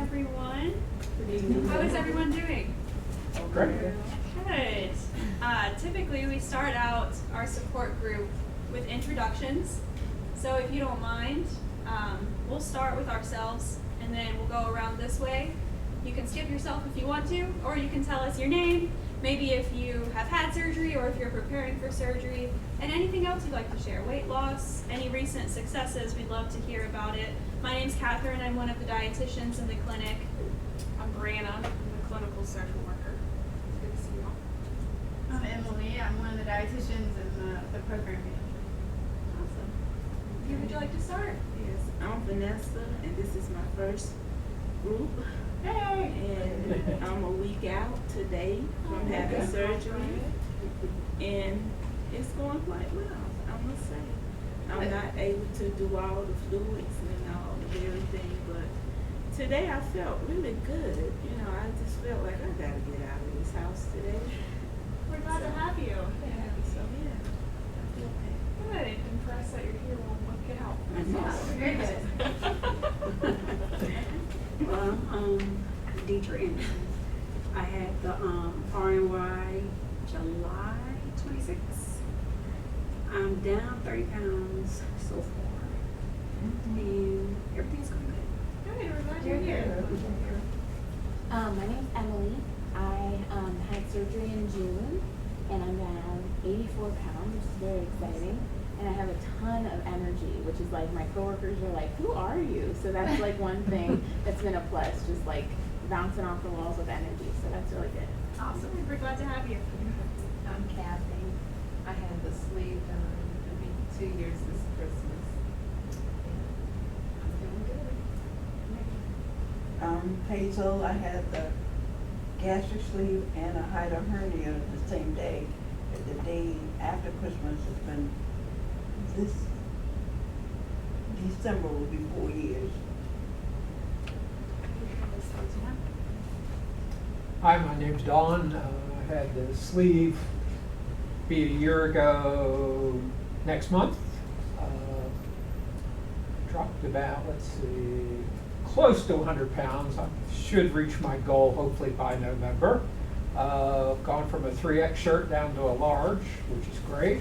everyone. Good evening. How is everyone doing? Great. Good. Typically, we start out our support group with introductions. So if you don't mind, we'll start with ourselves, and then we'll go around this way. You can skip yourself if you want to, or you can tell us your name, maybe if you have had surgery or if you're preparing for surgery, and anything else you'd like to share. Weight loss, any recent successes, we'd love to hear about it. My name's Catherine. I'm one of the dietitians in the clinic. I'm Brianna. I'm the clinical social worker. It's good to see you all. I'm Emily. I'm one of the dietitians and the program manager. Awesome. Who would you like to start? Yes, I'm Vanessa, and this is my first group. Hey! And I'm a week out today from having surgery, and it's going quite well, I must say. I'm not able to do all the fluids and all of everything, but today I felt really good. You know, I just felt like I gotta get out of this house today. We're glad to have you. So yeah, I feel bad. Good. Impressed that you're here. We'll get out. Very good. Well, Deidre Anderson. I had the RNY July 26th. I'm down 30 pounds so far. And everything's going good. Good. We're glad you're here. My name's Emily. I had surgery in June, and I'm down 84 pounds, which is very exciting. And I have a ton of energy, which is like my coworkers are like, "Who are you?" So that's like one thing that's been a plus, just like bouncing off the walls with energy. So that's really good. Awesome. We're glad to have you. I'm Kathy. I had the sleeve done. It'll be 2 years this Christmas. I'm feeling good. Hazel, I had the gastric sleeve and a hiatal hernia the same day. The day after Christmas has been, this December will be 4 years. Hi, my name's Don. I had the sleeve be a year ago next month. Dropped about, let's see, close to 100 pounds. I should reach my goal hopefully by November. Gone from a 3X shirt down to a large, which is great.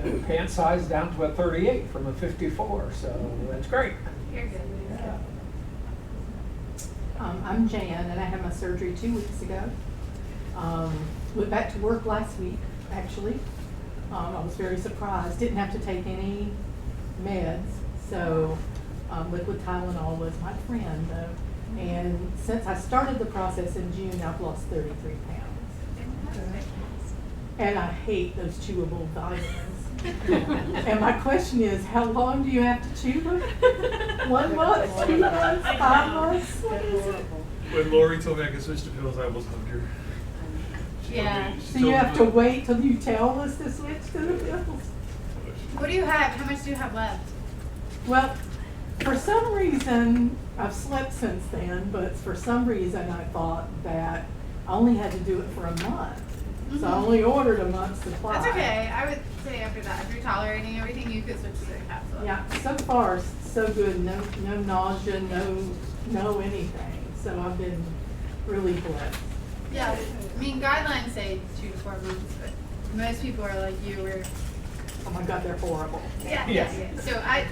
And pant size down to a 38 from a 54, so that's great. You're good. Yeah. I'm Jan, and I had my surgery 2 weeks ago. Went back to work last week, actually. I was very surprised. Didn't have to take any meds, so liquid Tylenol was my friend, though. And since I started the process in June, I've lost 33 pounds. And I hate those chewable vitamins. And my question is, how long do you have to chew them? 1 month, 2 months, 5 months? What is it? When Lori told me I could switch to pills, I was hungry. Yeah. So you have to wait till you tell us to switch to the pills? What do you have? How much do you have left? Well, for some reason, I've slept since then, but for some reason I thought that I only had to do it for a month. So I only ordered a month's supply. That's okay. I would say after that, if you're tolerating everything, you could switch to the capsule. Yeah, so far so good. No nausea, no anything. So I've been really blessed. Yeah. I mean, guidelines say 2 to 4 months, but most people are like you, where Oh my God, they're horrible. yeah. So I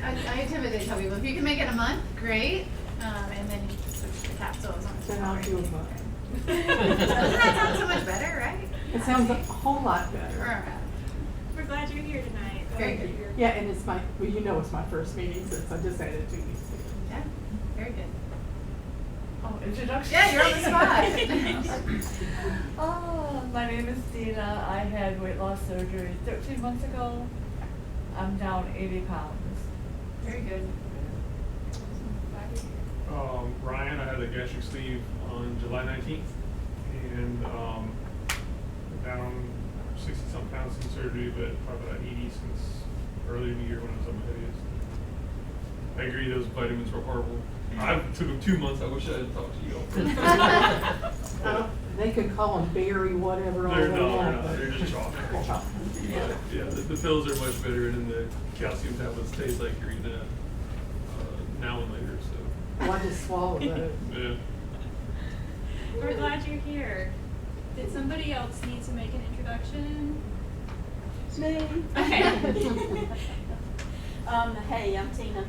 typically tell people if you can make it a month, great, and then you can switch to the capsule as long as you're Then I'll do a tolerating. month. Doesn't that sound so much better, right? It sounds a whole lot better. We're glad you're here tonight. Very good. Yeah, and it's my, well, you know it's my first meeting since I just had it 2 weeks ago. Yeah. Very good. Oh, introduction. Yeah, you're on the spot. Oh, my name is Dina. I had weight loss surgery 13 months ago. I'm down 80 pounds. Very good. Ryan, I had a gastric sleeve on July 19th, and down 60-some pounds since surgery, but probably about 80 since earlier in the year when I was on my heaviest. I agree, those vitamins were horrible. I took them 2 months. I wish I had talked to you all. They could call them berry whatever all They're they not, want. they're just chalk. They're chalk. But, yeah, the pills are much better, and then the calcium tablets taste like you're eating a now and later. So Well, I just swallowed those. Yeah. We're glad you're here. Did somebody else need to make an introduction? Me. Okay. Hey, I'm Tina.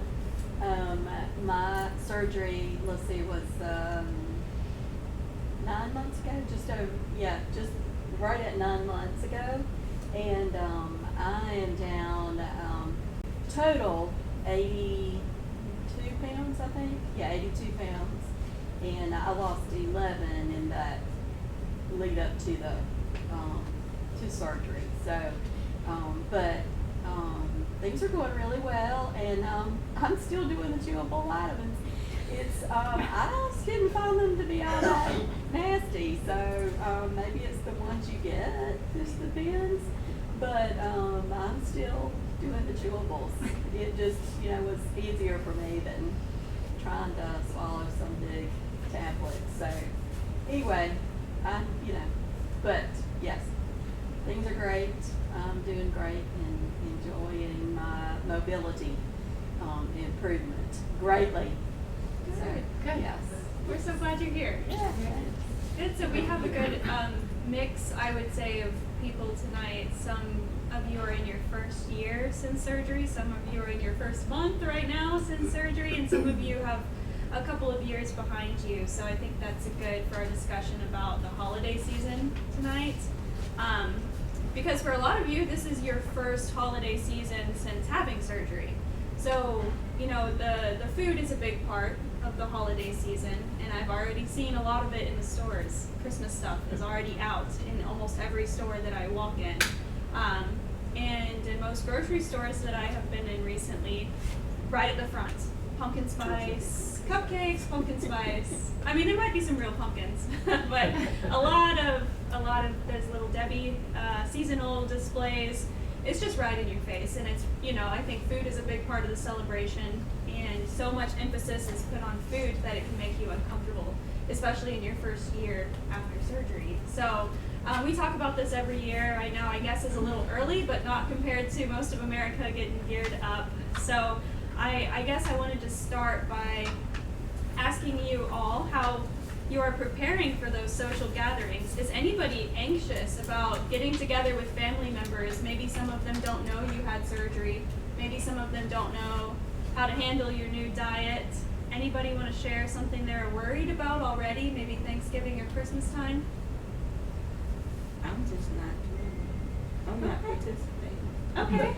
My surgery, let's see, was 9 months ago, just right at 9 months ago. And I am down total 82 pounds, I think. Yeah, 82 pounds. And I lost 11 in that lead up to the to surgery. So, things are going really well, and I'm still doing the chewable vitamins. It's I just didn't find them to be all that nasty, so maybe it's the ones you get, just the pins. But I'm still doing the chewables. It just was easier for me than trying to swallow some big tablets. So anyway, but yes, things are great. I'm doing great and enjoying my mobility improvement greatly. So, Good. yes. We're so glad you're here. Yeah. Good. So we have a good mix, I would say, of people tonight. Some of you are in your first year since surgery. Some of you are in your first month right now since surgery, and some of you have a couple of years behind you. So I think that's good for our discussion about the holiday season tonight. Because for a lot of you, this is your first holiday season since having surgery. So, the food is a big part of the holiday season, and I've already seen a lot of it in the stores. Christmas stuff is already out in almost every store that I walk in. And in most grocery stores that I have been in recently, right at the front, pumpkin spice, cupcakes, pumpkin spice. I mean, there might be some real pumpkins, but a lot of there's Little Debbie seasonal displays. It's just right in your face, and it's I think food is a big part of the celebration, and so much emphasis is put on food that it can make you uncomfortable, especially in your first year after surgery. So we talk about this every year. I know, I guess it's a little early, but not compared to most of America getting geared up. So I guess I wanted to start by asking you all how you are preparing for those social gatherings. Is anybody anxious about getting together with family members? Maybe some of them don't know you had surgery. Maybe some of them don't know how to handle your new diet. Anybody want to share something they're worried about already? Maybe Thanksgiving or Christmas time? I'm just not doing it. I'm not participating. Okay.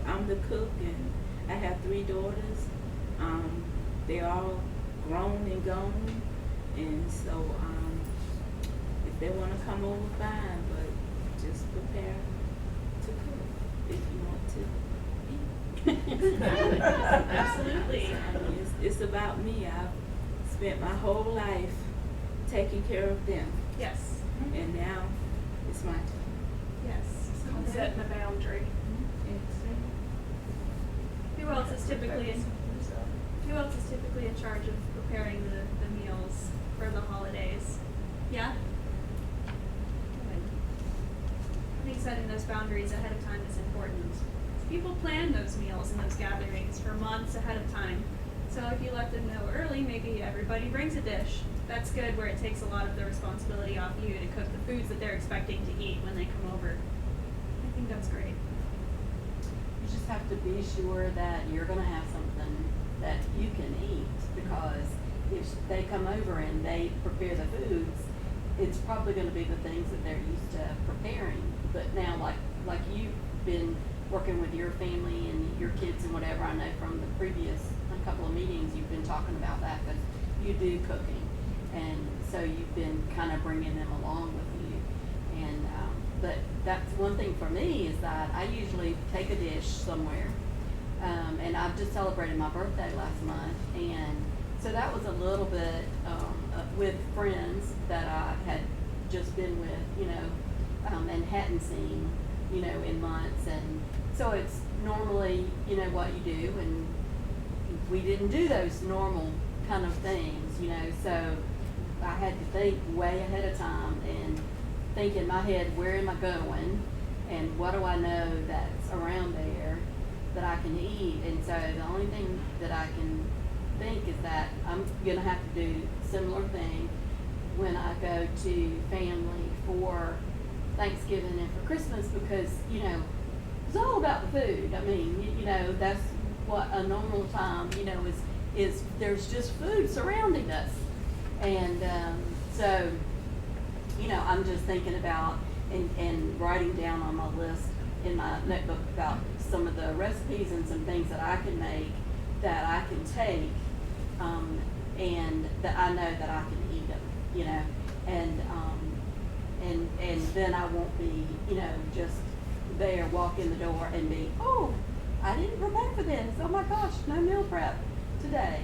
I'm the cook, and I have 3 daughters. They're all grown and gone, and so if they want to come over, fine, but just prepare to cook if you want to eat. Absolutely. It's about me. I've spent my whole life taking care of them, Yes. and now it's my turn. Yes. Setting the boundary. Who else is typically in charge of preparing the meals for the holidays? Yeah? Good. I think setting those boundaries ahead of time is important. People plan those meals and those gatherings for months ahead of time. So if you let them know early, maybe everybody brings a dish. That's good, where it takes a lot of the responsibility off you to cook the foods that they're expecting to eat when they come over. I think that's great. You just have to be sure that you're gonna have something that you can eat, because if they come over and they prepare the foods, it's probably gonna be the things that they're used to preparing. But now, like you've been working with your family and your kids and whatever, I know from the previous couple of meetings you've been talking about that, because you do cooking, and so you've been kind of bringing them along with you. And but that's one thing for me, is that I usually take a dish somewhere, and I've just celebrated my birthday last month, and so that was a little bit with friends that I had just been with, and hadn't seen, in months, and so it's normally, what you do, and we didn't do those normal kind of things, so I had to think way ahead of time and think in my head, where am I going, and what do I know that's around there that I can eat. And so the only thing that I can think is that I'm gonna have to do similar thing when I go to family for Thanksgiving and for Christmas, because, you know, it's all about the food. I mean, you know, that's what a normal time, you know, is there's just food surrounding us. And, so, you know, I'm just thinking about and writing down on my list in my notebook about some of the recipes and some things that I can make that I can take, and that I know that I can eat them, you know, and then I won't be, you know, just there, walk in the door and be, oh, I didn't prepare for this, oh my gosh, no meal prep today.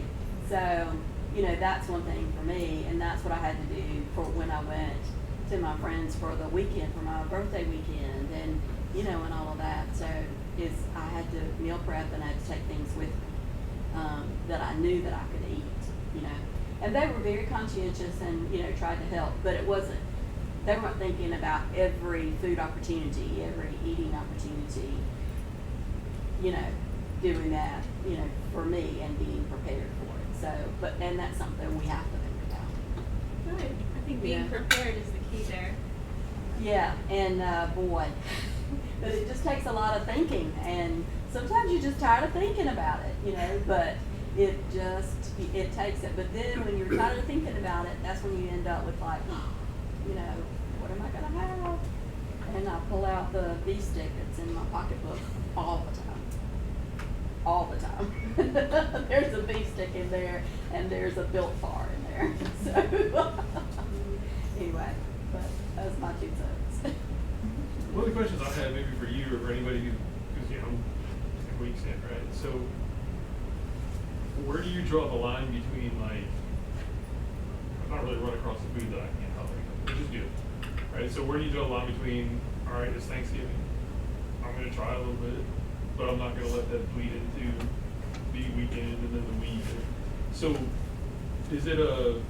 So, you know, that's one thing for me, and that's what I had to do for when I went to my friends for the weekend, for my birthday weekend, and, you know, and all of that. So I had to meal prep, and I had to take things with me that I knew that I could eat, you know. And they were very conscientious and, you know, tried to help, but it wasn't, they weren't thinking about every food opportunity, every eating opportunity, you know, doing that, you know, for me and being prepared for it. So, and that's something we have to think about. Good. I think being Yeah. prepared is the key there. Yeah, and boy, but it just takes a lot of thinking, and sometimes you're just tired of thinking about it, you know, but it takes it. But then when you're tired of thinking about it, that's when you end up with like, you know, what am I gonna have? And I pull out the beef stick that's in my pocketbook all the time. All the time. There's a beef stick in there, and there's a Built Bar in there. So anyway, but that's my 2 cents. One of the questions I had maybe for you or for anybody who, because, you know, I'm 10 weeks in, right? So where do you draw the line between, like, I'm not really run across the food that I can't tolerate, which is good, right? So where do you draw the line between, all right, it's Thanksgiving, I'm gonna try a little bit, but I'm not gonna let that bleed into the weekend and then the week. So is it a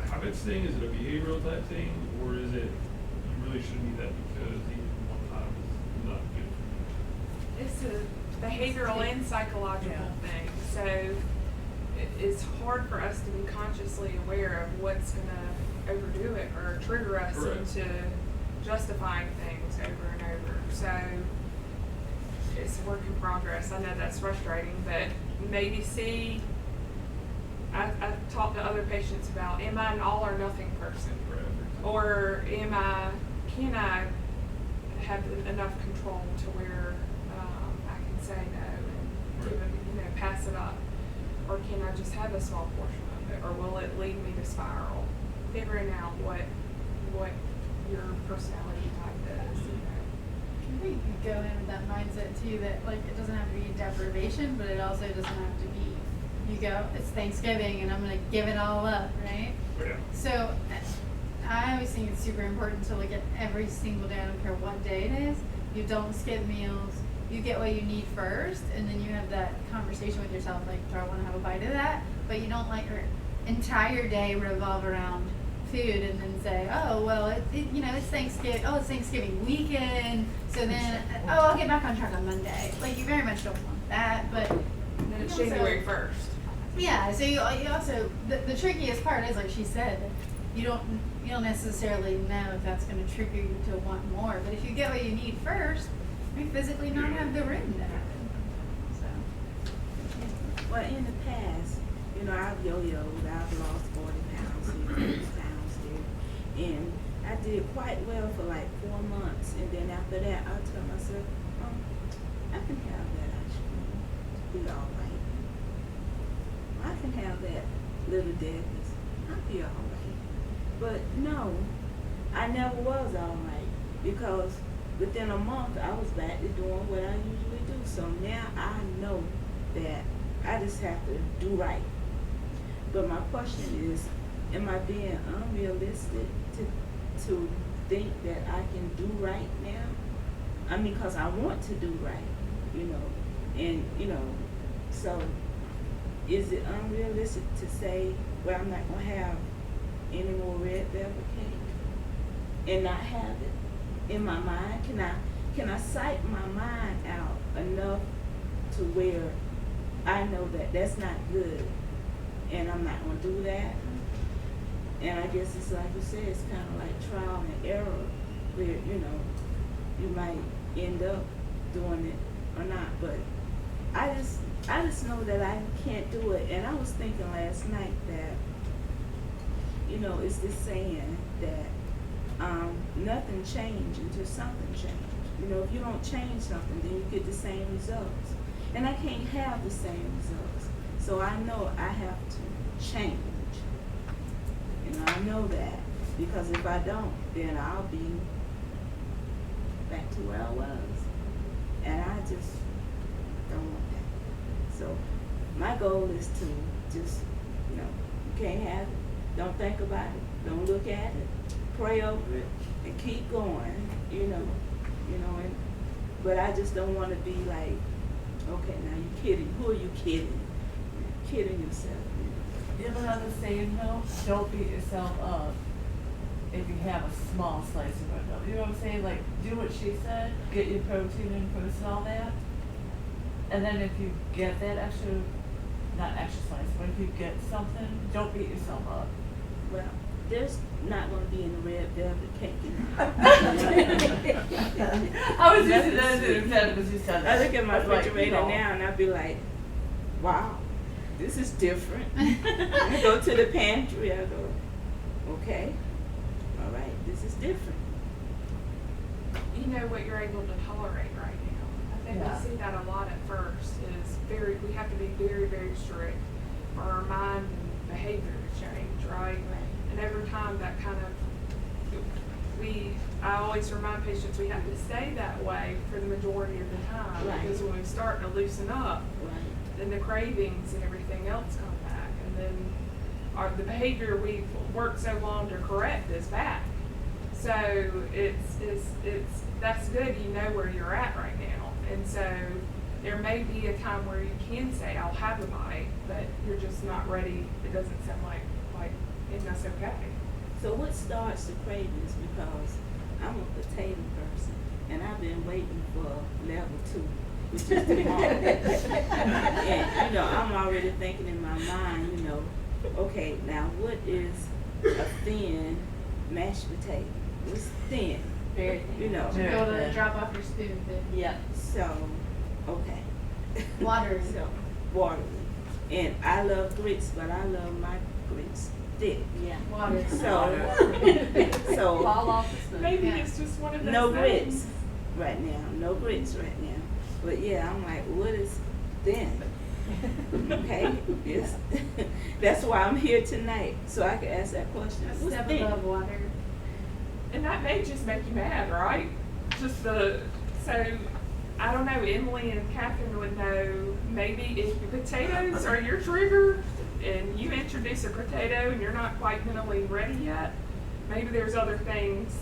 habits thing? Is it a behavioral type thing? Or is it you really shouldn't eat that because eating one time is not good? It's a behavioral and psychological thing. So it's hard for us to be consciously aware of what's gonna overdo it or trigger us Correct. into justifying things over and over. So it's a work in progress. I know that's frustrating, but maybe I've talked to other patients about, am I an all or nothing person? Or can I have enough control to where I can say no and give it, you know, pass it up? Or can I just have a small portion of it? Or will it lead me to spiral? Figuring out what your personality type is, you know. I think you could go in with that mindset too, that like it doesn't have to be deprivation, but it also doesn't have to be, you go, it's Thanksgiving and I'm gonna give it all up, right? Yeah. So I always think it's super important to look at every single day, I don't care what day it is. You don't skip meals, you get what you need first, and then you have that conversation with yourself, like, do I wanna have a bite of that? But you don't let your entire day revolve around food and then say, oh, well, you know, it's Thanksgiving weekend, so then, oh, I'll get back on track on Monday. Like, you very much don't want that, but. And then it's you also- January 1st. Yeah, so you also, the trickiest part is, like she said, you don't necessarily know if that's gonna trigger you to want more, but if you get what you need first, you physically not have the room to happen, so. Well, in the past, you know, I've yo-yoed, I've lost 40 pounds here, 40 pounds there, and I did quite well for like 4 months, and then after that, I tell myself, I can have that ice cream, be all right. I can have that Little Debbie's, I'll be all right. But no, I never was all right, because within a month, I was back to doing what I usually do. So now I know that I just have to do right. But my question is, am I being unrealistic to think that I can do right now? I mean, because I want to do right, you know, and, you know, so is it unrealistic to say, well, I'm not going to have any more red velvet cake and not have it in my mind? Can I psych my mind out enough to where I know that that's not good, and I'm not gonna do that. And I guess it's like you said, it's kind of like trial and error, where, you know, you might end up doing it or not, but I just know that I can't do it. And I was thinking last night that, you know, it's this saying that nothing changed until something changed. You know, if you don't change something, then you get the same results. And I can't have the same results. So I know I have to change. You know, I know that. Because if I don't, then I'll be back to where I was. And I just don't want that. So my goal is to just, you know, you can't have it. Don't think about it. Don't look at it. Pray over it and keep going, you know, and, but I just don't want to be like, okay, now you're kidding. Who are you kidding? You're kidding yourself. You know, on the same note, don't beat yourself up if you have a small slice of bread. You know what I'm saying? Like, do what she said, get your protein in first and all that. And then if you get that extra, not extra slice, but if you get something, don't beat yourself up. Well, there's not going to be any red velvet cake in I was using that as an example because you said that. I look at my But, like, refrigerator you know, now and I'd be like, wow, this is different. I go to the pantry, I go, okay, all right, this is different. You know what you're able to tolerate right now. I think Yeah. we see that a lot at first is we have to be very, very strict for our mind and behavior to change, right? And over time that kind of, I always remind patients we have to stay that way for the majority of the time. Right. Because when we start to loosen up, Right. then the cravings and everything else come back. And then the behavior we've worked so long to correct is back. So that's good, you know where you're at right now. And so there may be a time where you can say, I'll have a bite, but you're just not ready. It doesn't sound like and that's okay. So what starts the cravings? Because I'm a potato person and I've been waiting for level 2, which is tomorrow. And, you know, I'm already thinking in my mind, you know, okay, now what is a thin mashed potato? What's thin? Very thin. You know. Be able to drop off your spoon, then Yep. So, okay. water. So, watery. And I love grits, but I love my grits thick. Yeah. Water. So Fall off the spoon. Maybe Yeah. it's just one of those no things. grits right now. No grits right now. But yeah, I'm like, what is thin? Okay, yes. That's why I'm here tonight, so I can ask that question. A What's step thin? above water. And that may just make you mad, right? So I don't know, Emily and Catherine would know, maybe if potatoes are your trigger and you introduce a potato and you're not quite mentally ready yet, maybe there's other things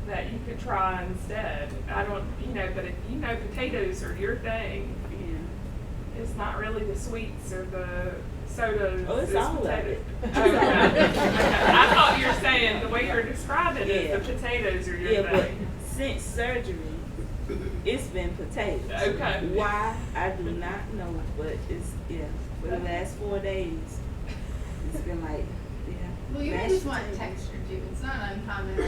that you could try instead. I don't, but if you know potatoes are your thing, Yeah. it's not really the sweets or the sodas. Oh, it's all of it. Okay. I thought you were saying the way you're describing it, Yeah. the potatoes are your Yeah, but thing. since surgery, it's been potatoes. Okay. Why, I do not know, but for the last 4 days, it's been like, yeah. Well, you mashed just want potatoes. texture too. It's not uncommon.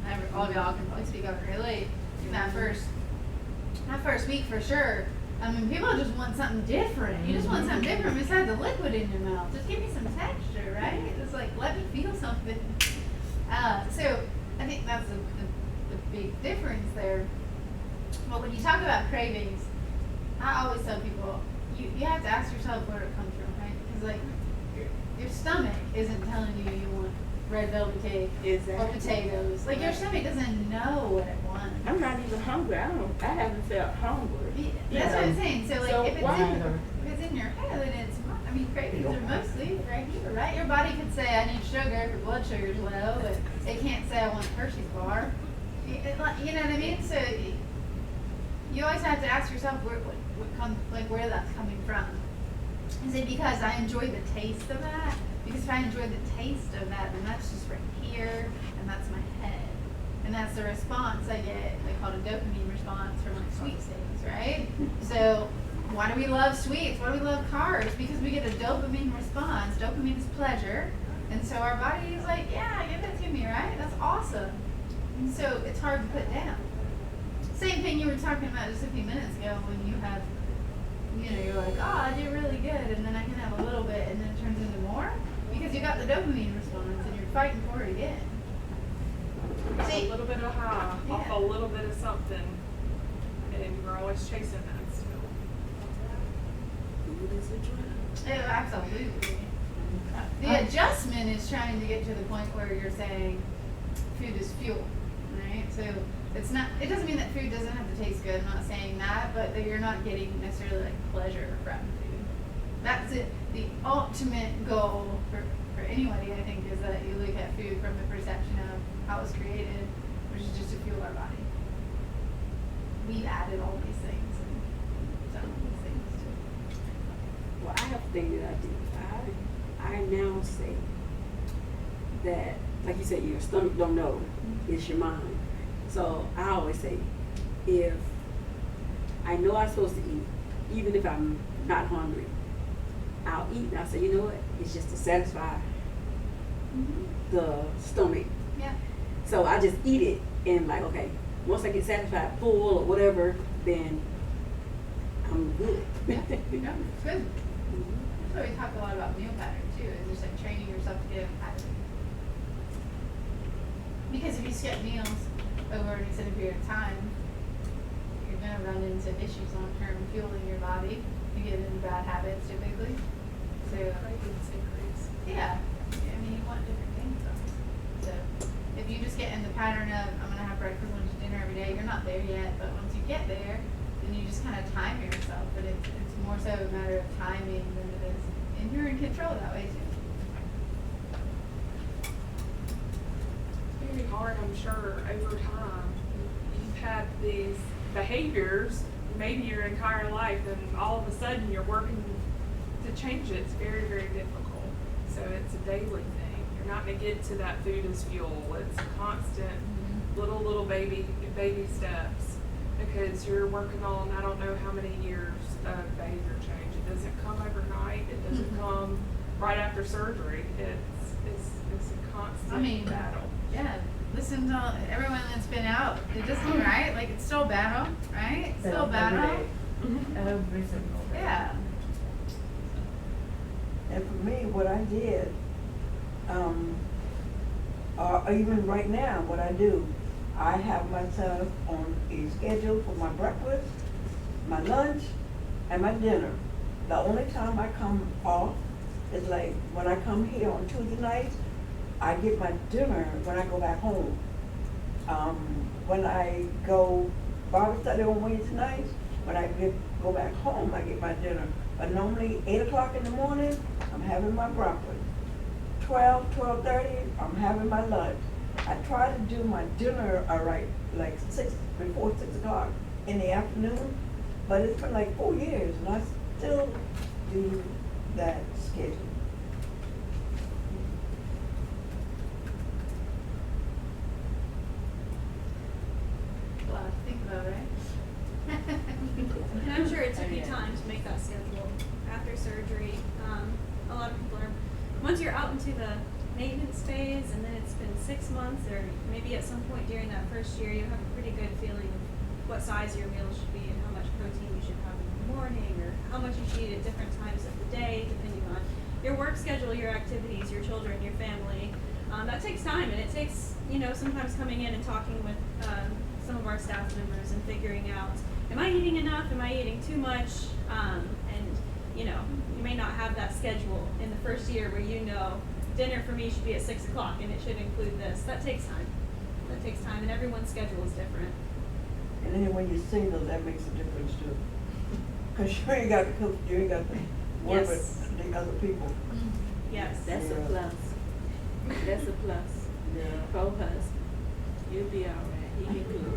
I think all of y'all can probably speak of it relate. That first week for sure. I mean, people just want something different. You just want something different besides the liquid in your mouth. Just give me some texture, right? It's like, let me feel something. So I think that's the big difference there. But when you talk about cravings, I always tell people, you have to ask yourself where it comes from, right? Because like, your stomach isn't telling you you want red velvet cake Exactly. or potatoes. Like, your stomach doesn't know what it wants. I'm not even hungry. I haven't felt hungry. That's what I'm saying. So like, So if why- it's in your head, then cravings are mostly right here, right? Your body could say, I need sugar if your blood sugar's low, but it can't say, I want a Hershey's bar. You know what I mean? So you always have to ask yourself where that's coming from. Is it because I enjoy the taste of that? Because if I enjoy the taste of that, then that's just right here, and that's my head. And that's the response I get, they call it a dopamine response from like sweet things, right? So Why do we love sweets? Why do we love carbs? Because we get a dopamine response. Dopamine is pleasure. And so our body is like, yeah, give it to me, right? That's awesome. And so it's hard to put down. Same thing you were talking about just a few minutes ago when you have, you're like, oh, I did really good, and then I can have a little bit, and then it turns into more because you got the dopamine response and you're fighting for it again. See? A little bit of high, off Yeah. a little bit of something, and we're always chasing that still. Food is a drug. Oh, absolutely. The adjustment is trying to get to the point where you're saying food is fuel, right? So it's not, it doesn't mean that food doesn't have to taste good, I'm not saying that, but that you're not getting necessarily like pleasure from food. That's it. The ultimate goal for anybody, I think, is that you look at food from the perception of how it's created, which is just to fuel our body. We've added all these things and done all these things too. Well, I have a thing that I do. I now say that, like you said, your stomach don't know, it's your mind. So I always say, if I know I'm supposed to eat, even if I'm not hungry, I'll eat and I'll say, you know what, it's just to satisfy the stomach. Yeah. So I just eat it and like, okay, once I get satisfied, full or whatever, then I'm good. Yeah, good. That's why we talk a lot about meal pattern too, is just like training yourself to get a pattern. Because if you skip meals over an extended period of time, you're gonna run into issues long term fueling your body. You get into bad habits typically. So Cravings increase. yeah, I mean you want different things though. So if you just get in the pattern of I'm gonna have breakfast, lunch, dinner every day, you're not there yet. But once you get there, then you just kind of time yourself. But it's more so a matter of timing than it is, and you're in control that way too. It's very hard, I'm sure, over time. You've had these behaviors, maybe your entire life, and all of a sudden you're working to change it. It's very, very difficult. So it's a daily thing. You're not going to get to that food as fuel. It's constant little baby steps, because you're working on I don't know how many years of behavior change. It doesn't come overnight. It doesn't come right after surgery. It's a constant battle. Yeah, listen to everyone that's been out. It doesn't, right? Like it's still a battle, right? It's still a battle. Every single day. Yeah. And for me, what I did, even right now, what I do, I have myself on a schedule for my breakfast, my lunch, and my dinner. The only time I come off is like when I come here on Tuesday nights, I get my dinner when I go back home. When I go Bible study on Wednesday nights, when I go back home, I get my dinner. But normally 8 o'clock in the morning, I'm having my breakfast. 12:30, I'm having my lunch. I try to do my dinner like before 6 o'clock in the afternoon, but it's been like 4 years and I still do that schedule. A lot to think about, right? And I'm sure it took you time to make that schedule after surgery. A lot of people are, once you're out into the maintenance phase and then it's been 6 months, or maybe at some point during that first year, you have a pretty good feeling of what size your meal should be and how much protein you should have in the morning, or how much you should eat at different times of the day, depending on your work schedule, your activities, your children, your family. That takes time, and it takes, sometimes coming in and talking with some of our staff members and figuring out, am I eating enough? Am I eating too much? And you may not have that schedule in the first year where dinner for me should be at 6 o'clock and it should include this. That takes time. And everyone's schedule is different. And then when you're single, that makes a difference too. Because you ain't got to cook, you ain't got to work Yes. with the other people. Yes. That's a Yeah. plus. That's a plus. Yeah. Co-husband, you'll be all right. He can cook.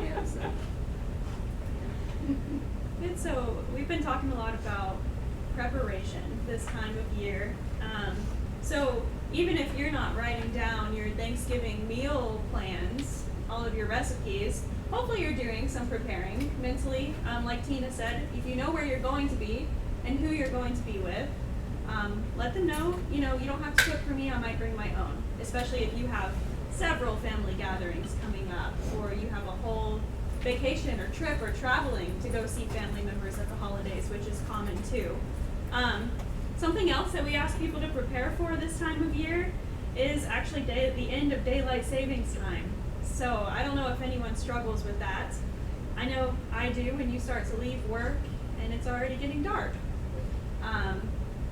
Yeah, so. And so we've been talking a lot about preparation this time of year. So even if you're not writing down your Thanksgiving meal plans, all of your your recipes, hopefully you're doing some preparing mentally. Like Tina said, if you know where you're going to be and who you're going to be with, let them know, you don't have to cook for me, I might bring my own, especially if you have several family gatherings coming up, or you have a whole vacation or trip or traveling to go see family members at the holidays, which is common too. Something else that we ask people to prepare for this time of year is actually the end of daylight savings time. So I don't know if anyone struggles with that. I know I do when you start to leave work and it's already getting dark.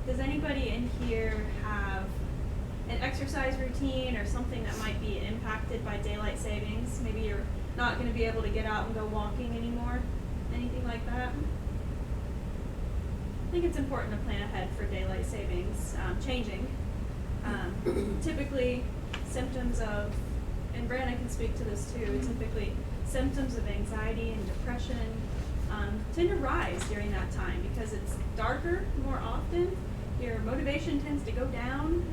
Does anybody in here have an exercise routine or something that might be impacted by daylight savings? Maybe you're not going to be able to get out and go walking anymore? Anything like that? I think it's important to plan ahead for daylight savings changing. Typically, symptoms of, and Brandon can speak to this too, typically symptoms of anxiety and depression tend to rise during that time because it's darker more often. Your motivation tends to go down,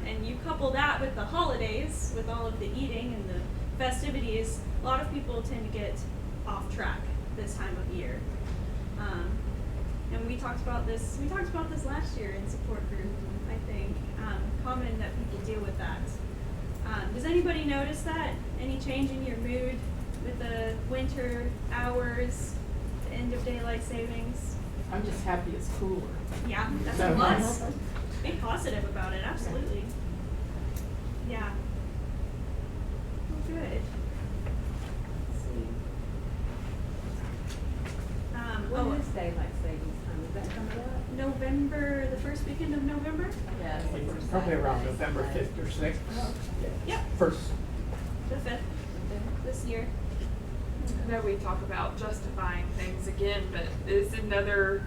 and you couple that with the holidays, with all of the eating and the festivities, a lot of people tend to get off track this time of year. And we talked about this last year in support group, I think. Common that people deal with that. Does anybody notice that? Any change in your mood with the winter hours, the end of daylight savings? I'm just happy it's cooler. Yeah, that's So a plus. nice. Be positive about it, absolutely. Yeah. Well, good. Let's see. When is daylight savings time? Is that coming up? November, the first weekend of November? Yeah. it's the first Probably around Saturday, November Sunday. 5th or 6th. Yep, First, the 5th this year. I know we talk about justifying things again, but it's another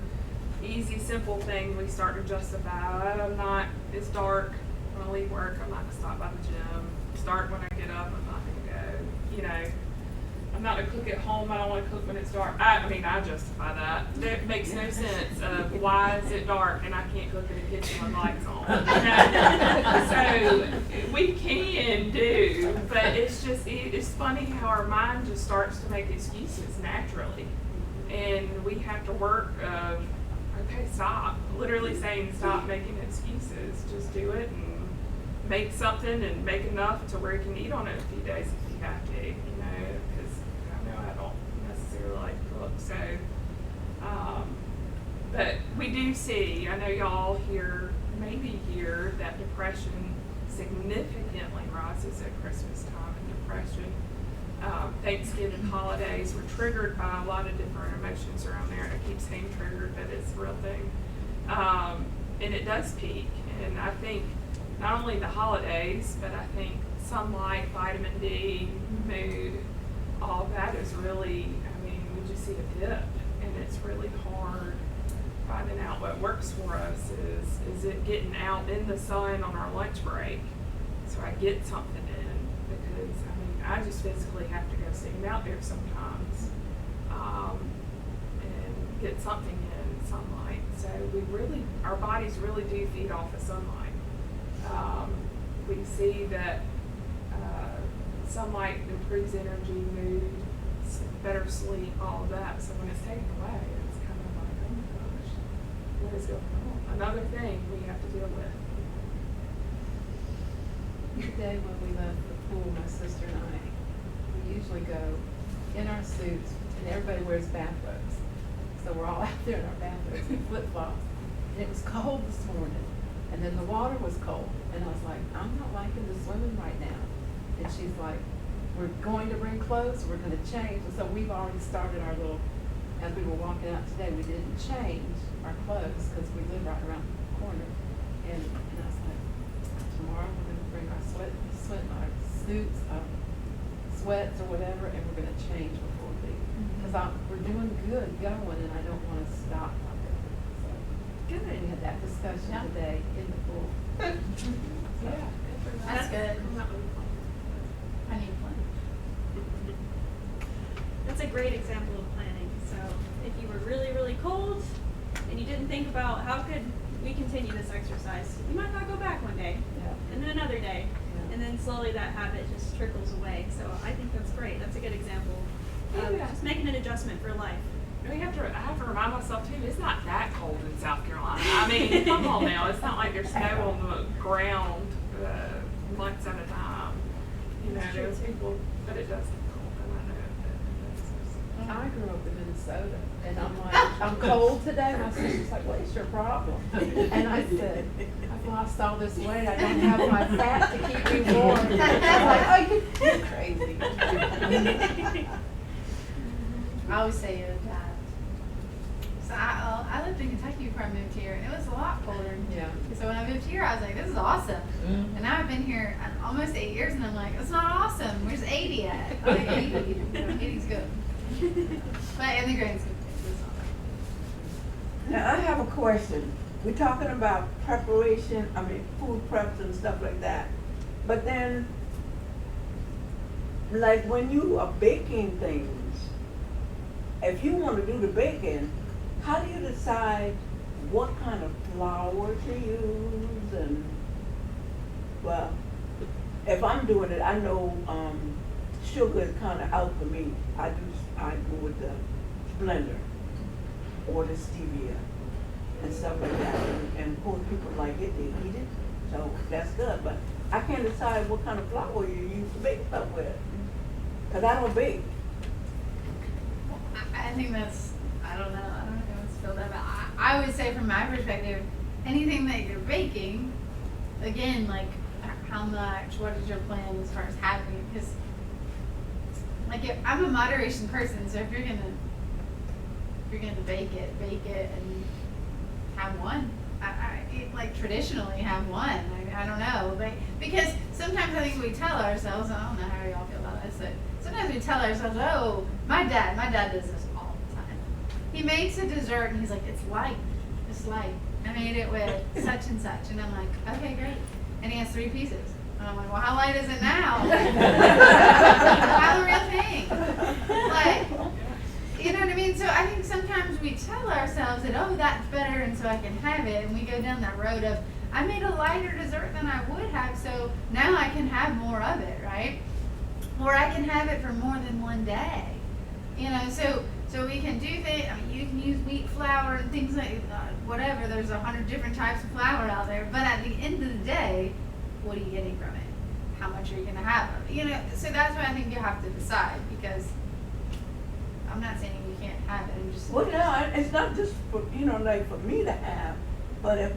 easy, simple thing we start to justify. It's dark, when I leave work, I'm not gonna stop by the gym. Start when I get up, I'm not gonna go, I'm not gonna cook at home, I don't wanna cook when it's dark. I justify that. It makes no sense of why is it dark and I can't cook in the kitchen with lights on. So we can do, but it's funny how our mind just starts to make excuses naturally. And we have to work okay, stop. Literally saying stop making excuses. Just do it and make something and make enough to where you can eat on it a few days if you have to, because I know I don't necessarily like to cook. So, but we do see, I know y'all maybe hear that depression significantly rises at Christmas time, and depression. Thanksgiving holidays were triggered by a lot of different emotions around there. I keep saying triggered, but it's a real thing. And it does peak. And I think not only the holidays, but I think sunlight, vitamin D, mood, all that is really, we just see a dip. And it's really hard finding out what works for us. Is it getting out in the sun on our lunch break so I get something in? Because I just physically have to go stand out there sometimes and get something in sunlight. So our bodies really do feed off of sunlight. We see that sunlight improves energy, mood, better sleep, all of that. So when it's taken away, it's kind of like, oh my gosh, what is going on? Another thing we have to deal with. Today when we left the pool, my sister and I, we usually go in our suits and everybody wears bathrobes. So we're all out there in our bathrobes and flip-flops. And it was cold this morning. And then the water was cold. And I was like, I'm not liking the swimming right now. And she's like, we're going to bring clothes, we're going to change. And so we've already started our little, as we were walking out today, we didn't change our clothes because we live right around the corner. And I was like, tomorrow we're going to bring our our suits, sweats or whatever, and we're going to change before we leave. Because we're doing good going, and I don't want to stop. So Good. we had that discussion today in the pool. Yeah. That's good. I need one. That's a great example of planning. So if you were really, really cold and you didn't think about how could we continue this exercise, you might not go back one day Yeah. and then another day. Yeah. And then slowly that habit just trickles away. So I think that's great. That's a good Yeah. just making an adjustment for life. I have to remind myself too, it's not that cold in South Carolina. I mean, come on now, it's not like there's snow on the ground months at a time. You know, That's true, there's too. people, but it does get cold, and I know that. I grew up in Minnesota, and I'm like, I'm cold today. My sister's like, "What's your problem?" And I said, "I've lost all this weight. I don't have my fat to keep me warm." I'm like, "Oh, you're crazy." I always say it. So I lived in Kentucky before I moved here, and it was a lot colder. Yeah. So when I moved here, I was like, this is awesome. Mm. And now I've been here almost 8 years, and I'm like, it's not awesome. Where's 80 at? I'm like, 80. 80's good. But in the grand scheme of things, it's not. Now, I have a question. We're talking about preparation, food preps and stuff like that. But then, like when you are baking things, if you want to do the baking, how do you decide what kind of flour to use? And, well, if I'm doing it, I know sugar is kind of out for me. I go with the blender or the stevia and stuff like that. And of course, people like it, they eat it, so that's good. But I can't decide what kind of flour you use to bake stuff with, because I don't bake. I think that's, I don't know how to feel that, but I would say from my perspective, anything that you're baking, again, like how much, what is your plan as far as having, because like I'm a moderation person, so if you're gonna bake it and have one. Like traditionally have one. I don't know, but because sometimes I think we tell ourselves, I don't know how y'all feel about this, but sometimes we tell ourselves, oh, my dad does this all the time. He makes a dessert and he's like, it's light. I made it with such and such, and I'm like, okay, great. And he has 3 pieces. And I'm like, well, how light is it now? How the real thing? Like, you know what I mean? So I think sometimes we tell ourselves that, oh, that's better, and so I can have it, and we go down that road of, I made a lighter dessert than I would have, so now I can have more of it, right? Or I can have it for more than one day. You know, so we can do things, you can use wheat flour and things like whatever, there's 100 different types of flour out there, but at the end of the day, what are you getting from it? How much are you going to have of it? You know, so that's why I think you have to decide, because I'm not saying you can't have it, I'm just Well, no, it's not just for, like for me to have, but if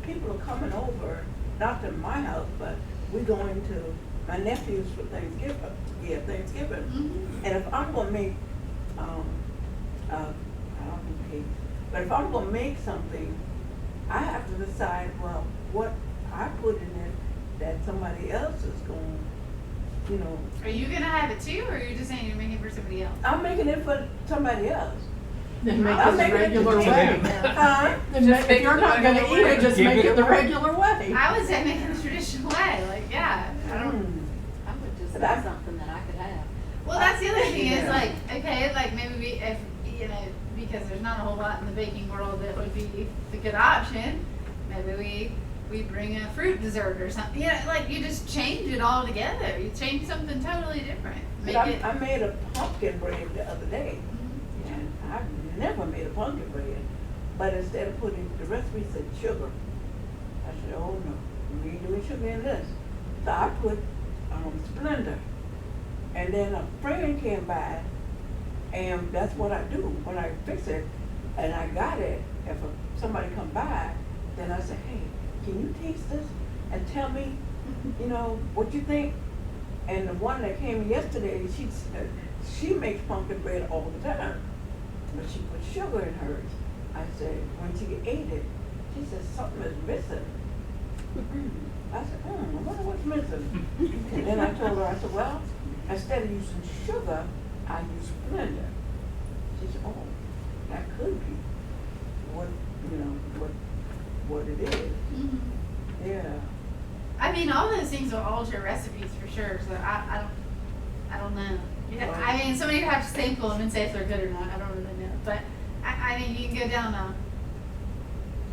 people are coming over, not to my house, but we're going to my nephew's for Thanksgiving. Mm-hmm. And if I'm gonna make, I don't do cake, but if I'm gonna make something, I have to decide, well, what I put in it that somebody else is going, Are you going to have it too, or are you just saying you're making it for somebody else? I'm making it for somebody else. Then make I'm it the making it regular to way. Huh? Then Just if make you're it the not gonna regular eat way. it, just Give make it it the away. regular way. I would say make it the traditional way, like, yeah, I don't. I would just But say I- something that I could have. Well, that's the other thing is Yeah. like, okay, like maybe if, because there's not a whole lot in the baking world that would be the good option, maybe we bring a fruit dessert or something. Like you just change it all together. You change something totally different. Make But it. I made a pumpkin bread the other day, Mhm. and I've never made a pumpkin bread. But instead of putting, the recipe said sugar. I said, oh no, we ain't doing sugar in this. So I put Splenda. And then a friend came by, and that's what I do when I fix it, and I got it. If somebody come by, then I say, hey, can you taste this and tell me, what you think? And the one that came yesterday, she said she makes pumpkin bread all the time, but she put sugar in hers. I said, when she ate it, she said something is missing. I said, I wonder what's missing. And then I told her, I said, well, instead of using sugar, I use Splenda. She said, oh, that could be what it is. Mhm. Yeah. I mean, all those things will alter recipes for sure. So I don't know. I mean, somebody would have to sample them and say if they're good or not. I don't really know. But I mean, you can go down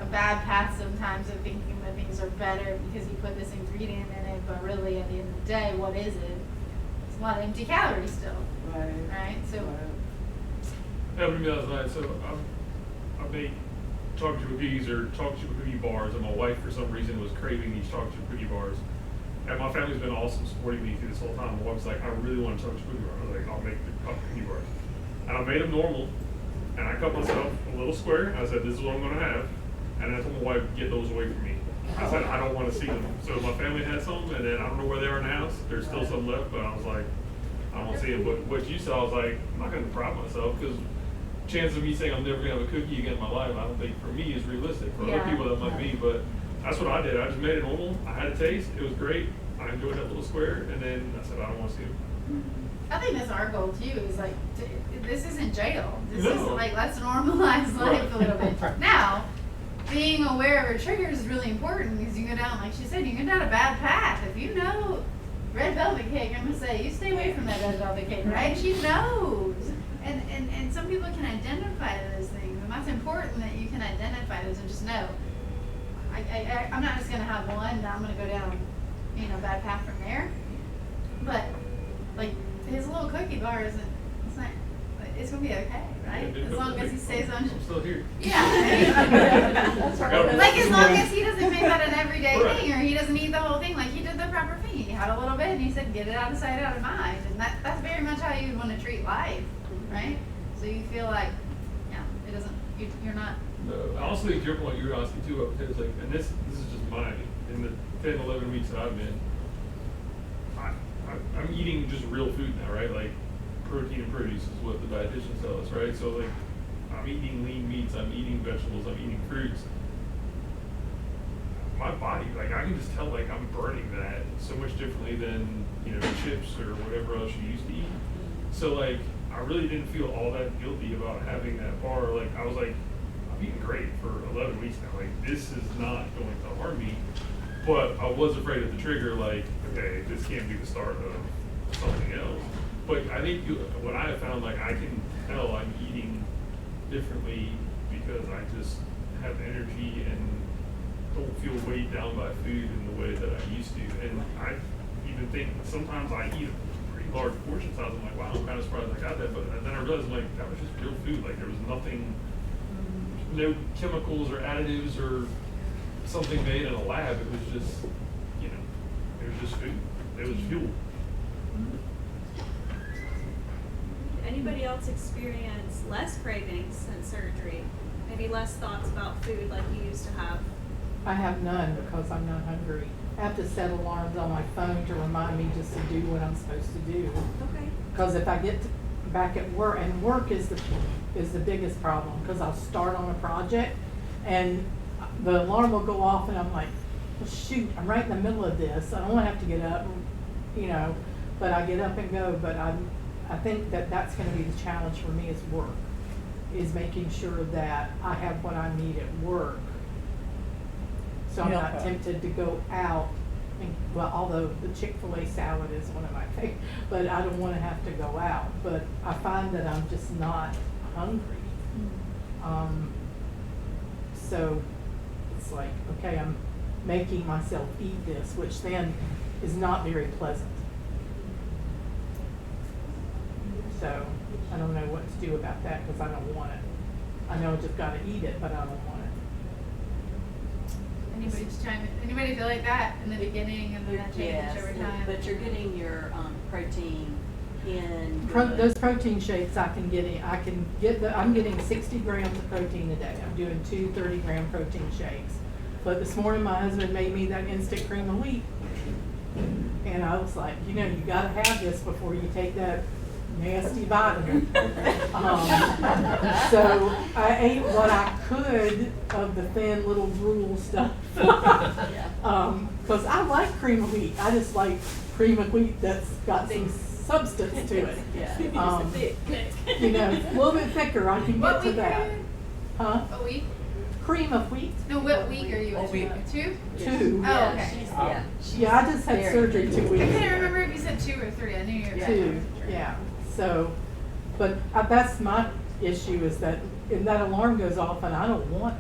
a bad path sometimes of thinking that things are better because you put this ingredient in it, but really at the end of the day, what is it? It's a lot of empty calories still, Right. right? So, Happened to me last night, so I made chocolate chip cookies or chocolate chip cookie bars, and my wife for some reason was craving these chocolate chip cookie bars. And my family's been awesome supporting me through this whole time. My wife's like, I really want a chocolate chip cookie bar. I was like, I'll make the cookie bars. And I made them normal, and I cut myself a little square. I said, this is what I'm gonna have. And I told my wife, get those away from me. I said, I don't wanna see them. So my family had some, and then I don't know where they are in the house. There's still some left, but I was like, I don't wanna see them. But what you saw, I was like, I'm not gonna deprive myself, because chance of me saying I'm never gonna have a cookie again in my life, I don't think for me is realistic. For other Yeah. people that might be, but that's what I did. I just made it normal. I had a taste. It was great. I enjoyed that little square, and then I said, I don't wanna see them. I think that's our goal too, is like, this isn't jail. This is No. like, let's normalize life Right. a little bit. Now, being aware of our triggers is really important, because you go down, like she said, you go down a bad path. If you know red velvet cake, I'm gonna say, you stay away from that red velvet cake, right? She knows. And some people can identify those things, and that's important that you can identify those and just know. I'm not just gonna have one, and I'm gonna go down, bad path from there. But, like, his little cookie bar isn't, it's gonna be okay, right? Yeah, As long as he stays on. I'm still here. Yeah. That's I got Like, as long as he doesn't make that an everyday Right. thing, or he doesn't eat the whole thing, like he did the proper thing. He had a little bit, and he said, get it out of sight, out of mind. And that's very much how you want to treat life, right? So you feel like, it doesn't, you're not. No, I also think your point you were asking too, about potatoes, like, and this is just mine, in the 10, 11 weeks that I've been, I'm eating just real food now, right? Like, protein and produce is what the dietitians tell us, right? So, like, I'm eating lean meats, I'm eating vegetables, I'm eating fruits. My body, like, I can just tell, like, I'm burning that so much differently than, chips or whatever else you used to eat. So, like, I really didn't feel all that guilty about having that bar. Like, I was like, I'm eating great for 11 weeks now. Like, this is not going to harm me. But I was afraid of the trigger, like, okay, this can't be the start of something else. But I think what I have found, like, I can tell I'm eating differently because I just have energy and don't feel weighed down by food in the way that I used to. And I even think sometimes I eat a pretty large portion size. I'm like, wow, I'm kind of surprised I got that. But then I realized, like, that was just real food. Like, there was nothing, no chemicals or additives or something made in a lab. It was just, it was just food. It was fuel. Anybody else experience less cravings since surgery? Maybe less thoughts about food like you used to have? I have none because I'm not hungry. I have to set alarms on my phone to remind me just to do what I'm supposed to do. Okay. Because if I get back at work, and work is the biggest problem, because I'll start on a project and the alarm will go off and I'm like, well, shoot, I'm right in the middle of this. I don't want to have to get up, but I get up and go. But I think that's going to be the challenge for me is work, is making sure that I have what I need at work. So I'm not tempted to go out, although the Chick-fil-A salad is one of my favorites, but I don't want to have to go out. But I find that I'm just not hungry. So it's like, okay, I'm making myself eat this, which then is not very pleasant. So I don't know what to do about that because I don't want it. I know I just got to eat it, but I don't want it. Anybody just chime in? Anybody feel like that in the beginning and then that changes Yes, over time? but you're getting your protein in. Those protein shakes I can get in. I'm getting 60 grams of protein a day. I'm doing 2 30-gram protein shakes. But this morning my husband made me that instant cream of wheat. And I was like, you gotta have this before you take that nasty vitamin. So I ate what I could of the thin little gruel stuff. Because I like cream of wheat. I just like cream of wheat that's got some substance to it. A little bit thicker. I can What get to week that. are you in? Huh? A week? Cream of wheat. No, what week are you in? 2? 2. Oh, okay. Yeah, I just had surgery 2 weeks I ago. couldn't remember if you said 2 or 3. I knew you were 2, yeah. So, but that's my issue is that if that alarm goes off and I don't want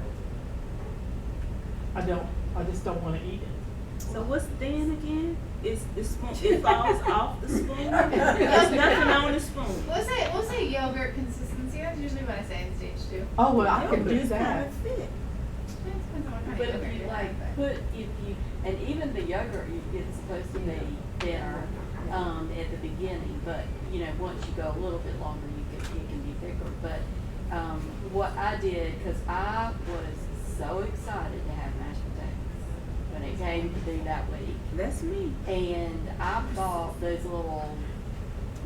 it. I just don't want to eat it. So what's thin again? It's the spoon. It falls off the spoon. There's nothing on the spoon. We'll say yogurt consistency. That's usually what I say in stage 2. Oh, well, I can do It's that. kinda thick. It depends on what kind But of yogurt if you you like have, put, if you, and even the yogurt, it's supposed to be thinner, at the beginning, but, you know, once you go a little bit longer, it can be thicker. But, what I did, cause I was so excited to have mashed potatoes when it came to do that week. That's me. And I bought those little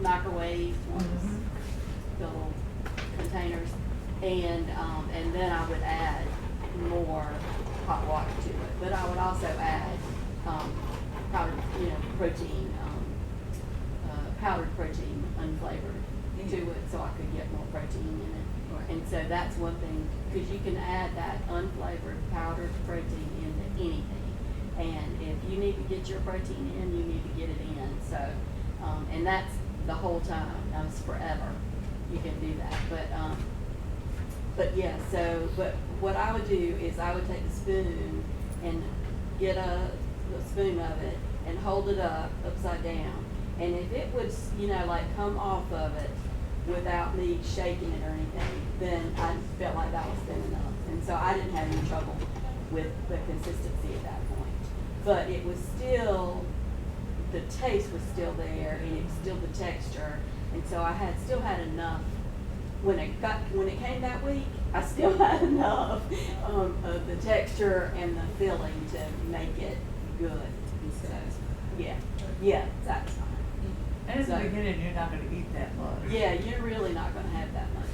microwave ones, the little containers, and then I would add more hot water to it. But I would also add, powdered, protein, powdered protein, unflavored to it, so I could get more protein in it. And so that's one thing, because you can add that unflavored powdered protein into anything. And if you need to get your protein in, you need to get it in. So, and that's the whole time. That's forever. You can do that. But yeah. So, but what I would do is I would take a spoon and get a spoon of it and hold it up upside down. And if it would, like come off of it without me shaking it or anything, then I felt like that was thin enough. And so I didn't have any trouble with the consistency at that point. But it was still, the taste was still there, and it was still the texture. And so I still had enough. When it came that week, I still had enough of the texture and the filling to make it good. So, yeah, satisfying. And at the So- beginning, you're not gonna eat that much. Yeah, you're really not gonna have that much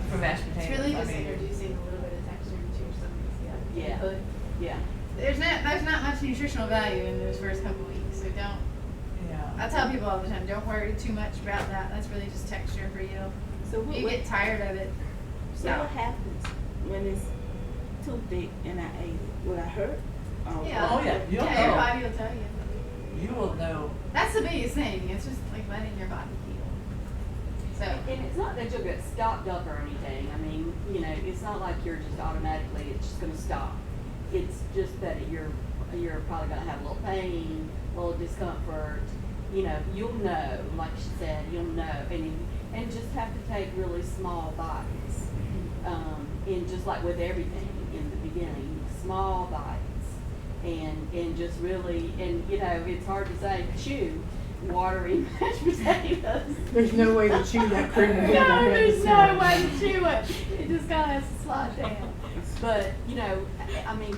For anyway. mashed potatoes. It's really I just mean, introducing a little bit of texture into your stomach. Yeah. But Yeah. there's not much nutritional value in those first couple weeks, so don't. Yeah. I tell people all the time, don't worry too much about that. That's really just texture for you. So what, You get tired of it. so what happens when it's too thick and I ate it? Will I hurt? Oh, yeah, you'll Yeah, your know. body will tell you. You will know. That's the biggest thing. It's just like letting your body heal. So And it's not that you'll get stopped up or anything. I mean, it's not like you're just automatically, it's just gonna stop. It's just that you're probably gonna have a little pain, a little discomfort. You'll know, like she said, you'll know. And just have to take really small bites. And just like with everything in the beginning, small bites. And just really, it's hard to say, chew watery mashed potatoes. There's no way to chew that cream of wheat. No, there's no way to chew it. It just kind of has to slide down. But, I mean,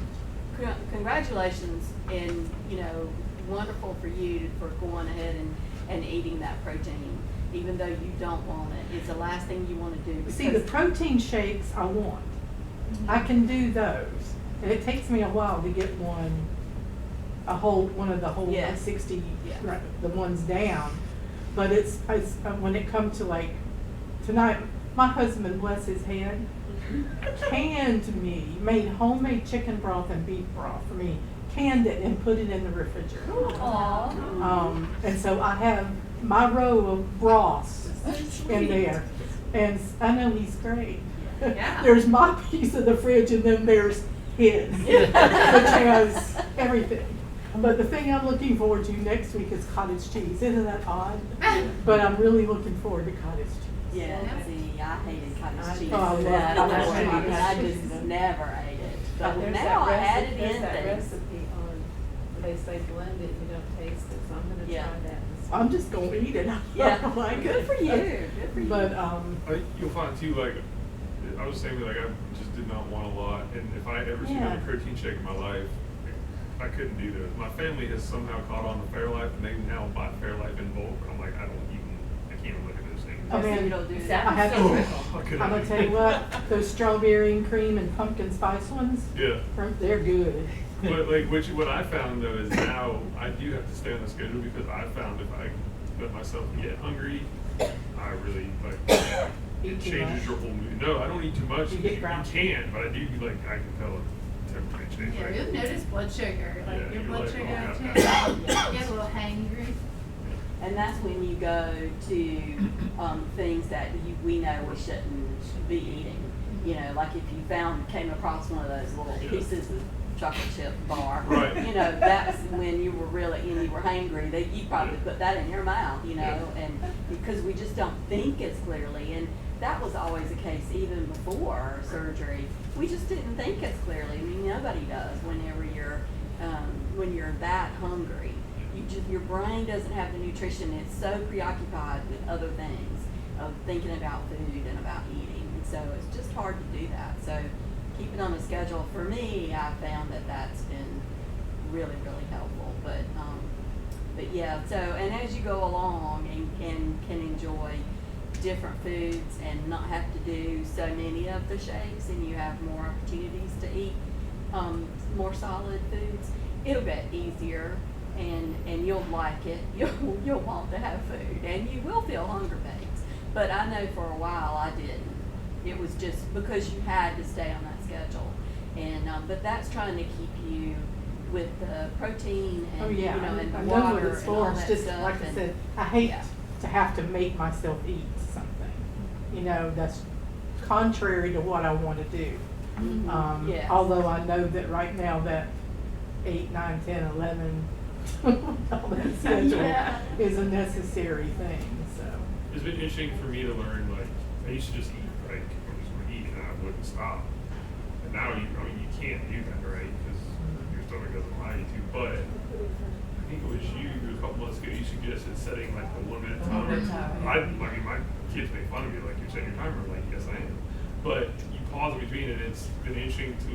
congratulations and, wonderful for you for going ahead and eating that protein, even though you don't want it. It's the last thing you want to do. See, the protein shakes I want. I can do those. And it takes me a while to get one of the whole Yeah. 160, Yeah. the ones down. But it's when it comes to like tonight, my husband, bless his head, made homemade chicken broth and beef broth for me, canned it and put it in the refrigerator. Aw. And so I have my row of broths in there. And I know he's great. Yeah. There's my piece of the fridge and then there's his, which has everything. But the thing I'm looking forward to next week is cottage cheese. Isn't that odd? But I'm really looking forward to cottage cheese. Yeah, see, I hated cottage cheese. Oh, I love Yeah, cottage I cheese. mean, I just never ate it. But There's now I that add it there's in that things. recipe on, where they say blend it, you don't taste it, so I'm gonna Yeah. try that. I'm just gonna eat it. Yeah, Like good for you, good for you. But You'll find too, like, I was saying, like, I just did not want a lot, and if I ever seen Yeah. a protein shake in my life, I couldn't do those. My family has somehow caught on to Fairlife, and they now buy Fairlife in bulk. I'm like, I can't even look at those things. I mean, you don't do I that. have Oh, to, I couldn't I'm gonna do tell you that. what, those strawberry and cream and pumpkin spice ones, Yeah. they're good. But what I found though is now I do have to stay on the schedule because I found if I let myself get hungry, I really Eat it too changes much. your whole mood. No, I don't eat too much. You get grouchy. can, but I do I can tell a temperature change. Yeah, you'll notice blood sugar. Like Yeah, your you're blood like, sugar oh, will change. yeah. You get a little hangry. And that's when you go to things that we know we shouldn't be eating. Like if you came across one of those little Yeah. pieces of chocolate chip bar. Right. You know, that's when you were really, and you were hangry, that you probably put that in your mouth, you know, and because we just don't think as clearly. And that was always the case even before surgery. We just didn't think as clearly. I mean, nobody does whenever when you're that hungry. Your brain doesn't have the nutrition. It's so preoccupied with other things of thinking about food and about eating. And so it's just hard to do that. So keeping on a schedule, for me, I found that that's been really, really helpful. But yeah, so, and as you go along and can enjoy different foods and not have to do so many of the shakes, and you have more opportunities to eat more solid foods, it'll get easier, and you'll like it. You'll want to have food, and you will feel hunger pains. But I know for a while I didn't. It was just because you had to stay on that schedule, and but that's trying to keep you with the protein and Oh, yeah, you know, and I the know water what it's and all for. It's that just, stuff. like I and- said, I hate yeah. to have to make myself eat something. You know, that's contrary to what I want to do. Yes. Although I know that right now that 8, 9, 10, 11, all that schedule Yeah. is a necessary thing, so. It's been interesting for me to learn, like, I used to just eat, like, I just would eat and I wouldn't stop. And now, you can't do that, right? Because your stomach doesn't allow you to. But I think it was you a couple months ago, you suggested setting, like, the 1 minute timer. 1 minute timer, yeah. I mean, my kids make fun of me, like, you're setting your timer. I'm like, yes, I am. But you pause in between, and it's been interesting to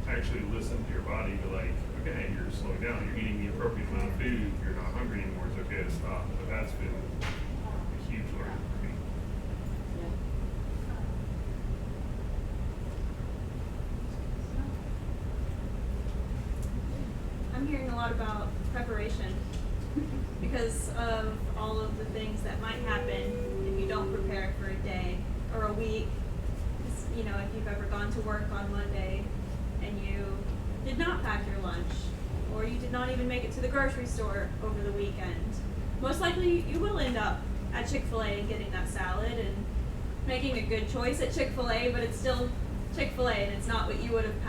actually listen to your body, be like, okay, you're slowing down, you're eating the appropriate amount of food, you're not hungry anymore, it's okay to stop. But that's been a huge learning for me. I'm hearing a lot about preparation because of all of the things that might happen if you don't prepare for a day or a week. You know, if you've ever gone to work on Monday and you did not pack your lunch, or you did not even make it to the grocery store over the weekend, most likely you will end up at Chick-fil-A and getting that salad and making a good choice at Chick-fil-A, but it's still Chick-fil-A and it's not what you would have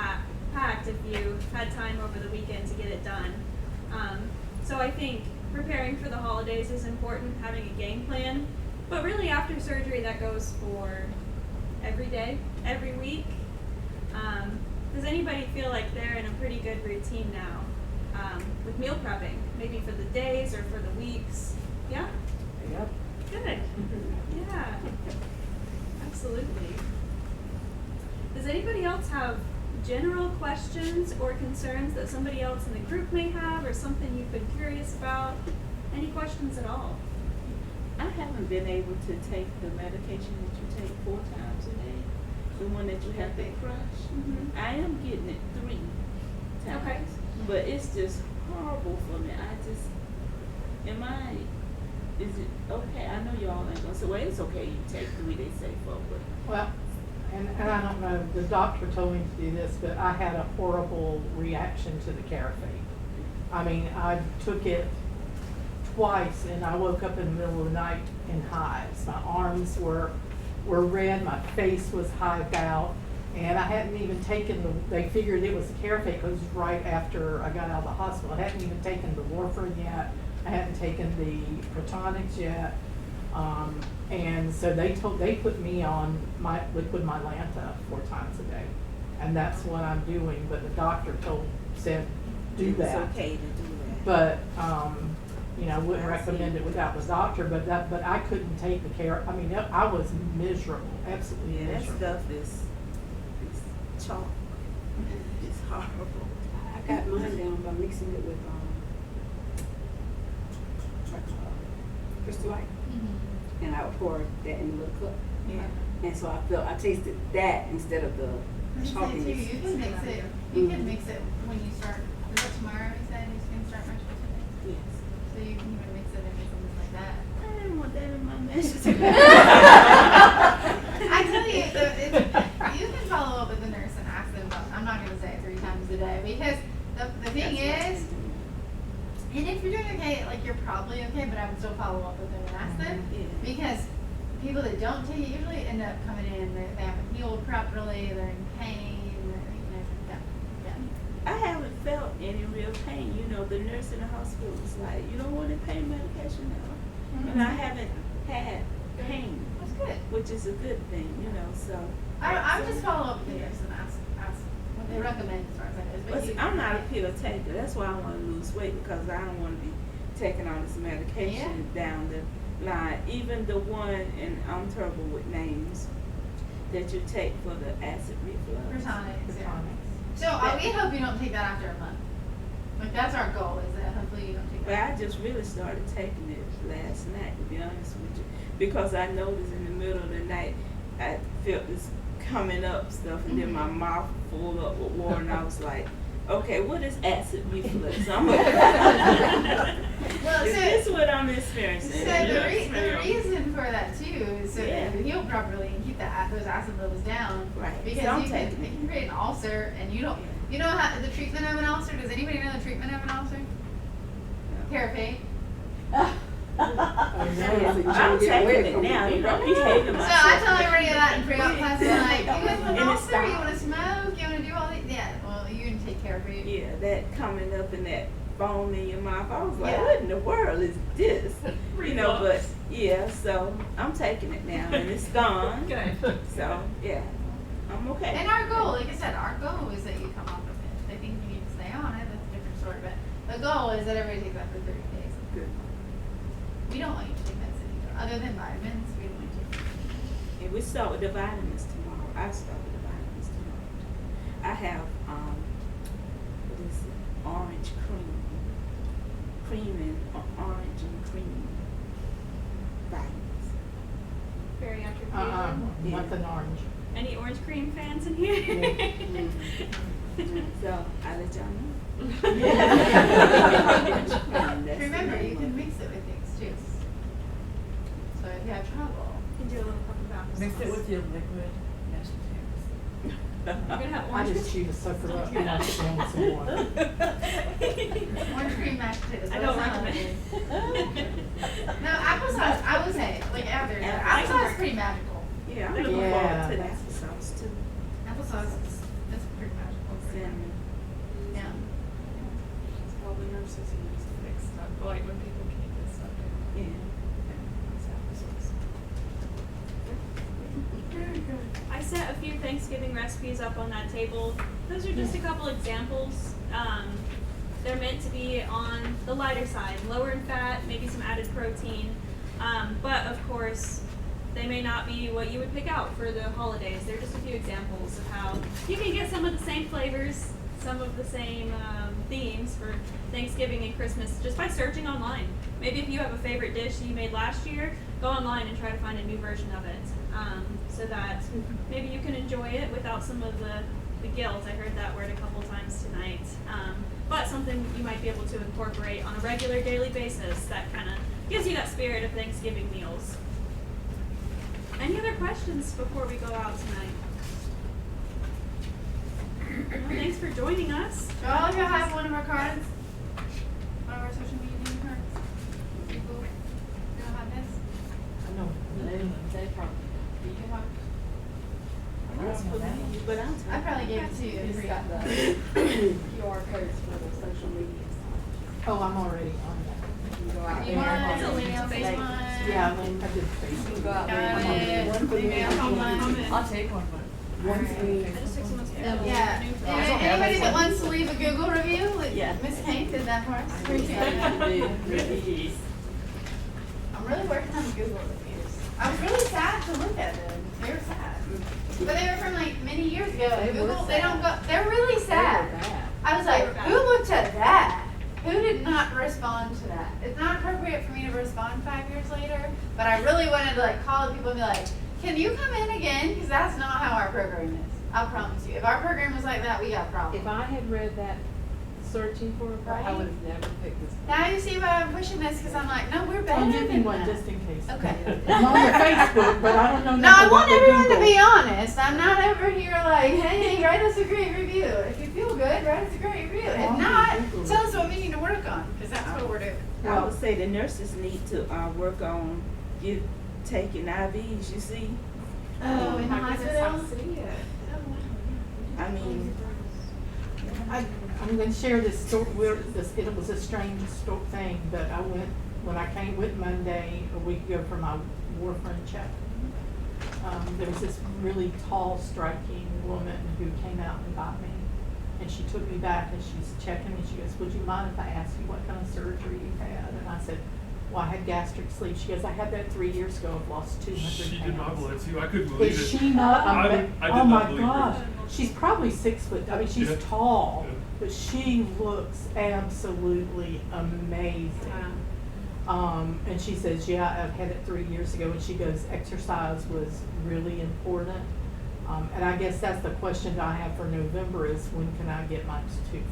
packed if you had time over the weekend to get it done. So I think preparing for the holidays is important, having a game plan, but really after surgery that goes for every day, every week. Does anybody feel like they're in a pretty good routine now with meal prepping, maybe for the days or for the weeks? Yeah? Yep. Good. Yeah. Absolutely. Does anybody else have general questions or concerns that somebody else in the group may have, or something you've been curious about? Any questions at all? I haven't been able to take the medication that you take 4 times a day, the one that you have to crush. Mhm. I am getting it 3 times. Okay. But it's just horrible for me. Is it okay? I know y'all ain't gonna say, well, it's okay, you take 3, they say 4, but Well, and I don't know, the doctor told me to do this, but I had a horrible reaction to the Carafate. I mean, I took it twice and I woke up in the middle of the night in hives. My arms were red, my face was hived out, and I hadn't even taken they figured it was the Carafate because it was right after I got out of the hospital. I hadn't even taken the warfarin yet. I hadn't taken the Protonics yet. And so they put me on my liquid Mylanta 4 times a day. And that's what I'm doing, but the doctor said, do that. it's okay to do that. But, you know, I wouldn't recommend it without the doctor, but I couldn't take the care, I mean, I was miserable, absolutely Yeah, that miserable. stuff is chalk. It's horrible. I got mine down by mixing it with, Crystal Light. Mm-hmm. And I would pour that in a little cup. Yeah. And so I tasted that instead of the You say too, chalkiness. you can mix it, you can mix it when you start, is it tomorrow you said you're gonna start mashed potatoes? Yes. So you can even mix it and make something like that. I didn't want that in my mashed I tell you, you can follow up with the nurse and ask them about, I'm not gonna say it 3 times a day, because the thing is, and if you're doing okay, like you're probably okay, but I would still follow up with them and ask them, Yeah. because people that don't take it usually end up coming in, they haven't healed properly, they're in pain, they're, you know, yeah. I haven't felt any real pain. You know, the nurse in the hospital was like, you don't want any pain medication now. And I haven't had pain, That's good. which is a good thing, you know, so. I would just follow up with the nurse and ask what they recommend as far as that goes. But see, I'm not a pill taker. That's why I want to lose weight, because I don't want to be taking all this medication down the line. Even the one, and I'm terrible with names, that you take for the acid reflux. Protonics, yeah. Protonics. So we hope you don't take that after a month. Like that's our goal, is that hopefully you don't take But I that. just really started taking it last night, to be honest with you, because I noticed in the middle of the night, I felt this coming up stuff, and then my mouth full up with water, and I was like, okay, what is acid reflux? I'm like, Well, is this what I'm experiencing? So the reason for that too is so Yeah. that you heal properly and keep those acid levels down. Right. Because So I'm it taking can create an ulcer, and you know how the treatment of an ulcer. Does anybody know the treatment of an ulcer? Carafate. I'm taking it now. You know, behaving So myself. I tell everybody that in pre-op class, I'm like, you guys have an And it ulcer, you stopped. want to smoke, you want to do all these, yeah, well, you can take care of it. Yeah, that coming up in that foam in your mouth. I was like, Yeah. what in the world is this? You know, but yeah, so I'm taking it now, and it's gone. Good. So yeah, I'm okay. And our goal, like I said, our goal is that you come off of it. If they think you need to stay on it, that's a different story, but the goal is that everybody takes that for 30 days. Good. We don't want you to take medicine either, other than vitamins, we don't want you to. And we start with the vitamins tomorrow. I start with the vitamins tomorrow. I have what is it? Orange cream and orange and cream vitamins. Bariatric Yeah. Not an orange. Any orange cream fans in here? So I let y'all know. Remember, you can mix it with things too. So if you have trouble. You can do a little cup of apple Mix it sauce. with your liquid mashed potatoes. You're gonna have I orange. just chew the sucker up and I sit down with some water. Orange cream mashed potatoes. I that don't sounds recommend. good. No, applesauce, I would say, like after, applesauce is pretty magical. Yeah, I'm looking Yeah, forward to the that's- applesauce too. Applesauce is pretty magical. Cinnamon. Yeah. It's all the nurses who use to fix stuff, like when people can't get stuff in. Yeah. That's applesauce. Very good. I set a few Thanksgiving recipes up on that table. Those are just a couple examples. They're meant to be on the lighter side, lower in fat, maybe some added protein. But of course, they may not be what you would pick out for the holidays. They're just a few examples of how you can get some of the same flavors, some of the same themes for Thanksgiving and Christmas just by searching online. Maybe if you have a favorite dish you made last year, go online and try to find a new version of it, so that maybe you can enjoy it without some of the guilt. I heard that word a couple times tonight. But something you might be able to incorporate on a regular daily basis that kind of gives you that spirit of Thanksgiving meals. Any other questions before we go out tonight? Well, thanks for joining us. Do all of y'all have one of our cards? One of our social media cards? People, you don't have this? I know. They probably, do you have? That's for me, but I'm I probably gave it to you. It's free. got the QR codes for the social media. Oh, I'm already on that. You can go out You there. want It's a link to email, Facebook. Facebook? Yeah, I did You Facebook. can go out there. Got it. One for me. Email, online. I'll take one, but. One for me. I just took someone's Yeah. Anybody that wants to leave a Google review, like Yeah. Miss Hank did that for us. Appreciate it. I'm really working on Google reviews. I was really sad to look at them. They were sad. But they were from like many years ago. They were Google, they sad. don't go, they're really They sad. were bad. I was like, who looked at that? Who did not respond to that? It's not appropriate for me to respond 5 years later, but I really wanted to like call the people and be like, can you come in again? Because that's not how our program is. I promise you. If our program was like that, we got problems. If I had read that, searching for a Right. I would have never picked this. Now you see why I'm pushing this, because I'm like, no, we're better I'll give than you one that. just in case. Okay. I'm on your Facebook, but I don't know No, I nothing want about everyone to Google. be honest. I'm not over here like, hey, write us a great review. If you feel good, write us a great review. If not, tell us what we need to work on, because that's what we're doing. I would say the nurses need to work on taking IVs. You see, Oh, in the hospital? I mean, I'm gonna share this story, it was a strange thing, but when I went Monday, a week ago for my warfarin check. There was this really tall, striking woman who came out and got me. And she took me back and she's checking me. She goes, would you mind if I ask you what kind of surgery you had? And I said, well, I had gastric sleeve. She goes, I had that 3 years ago. I've lost 200 pounds. She did not believe you. I couldn't believe it. Is she not? I did Oh not my believe her. gosh. She's probably 6 foot. I mean, she's Yeah. tall, Yeah. but she looks absolutely amazing. And she says, yeah, I've had it 3 years ago. And she goes, exercise was really important. And I guess that's the question I have for November is when can I get my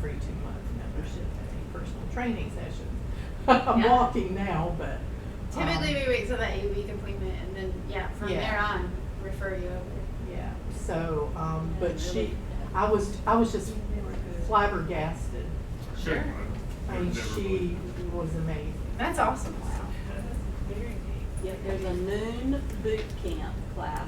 free 2-month membership at any personal training sessions? I'm Yeah. walking now, but. Typically, we wait till the 8-week appointment, and then, from Yeah. there on, refer you over. Yeah, so, but I was just flabbergasted. Sure. I mean, she was amazing. That's awesome. Yep, there's a noon boot camp class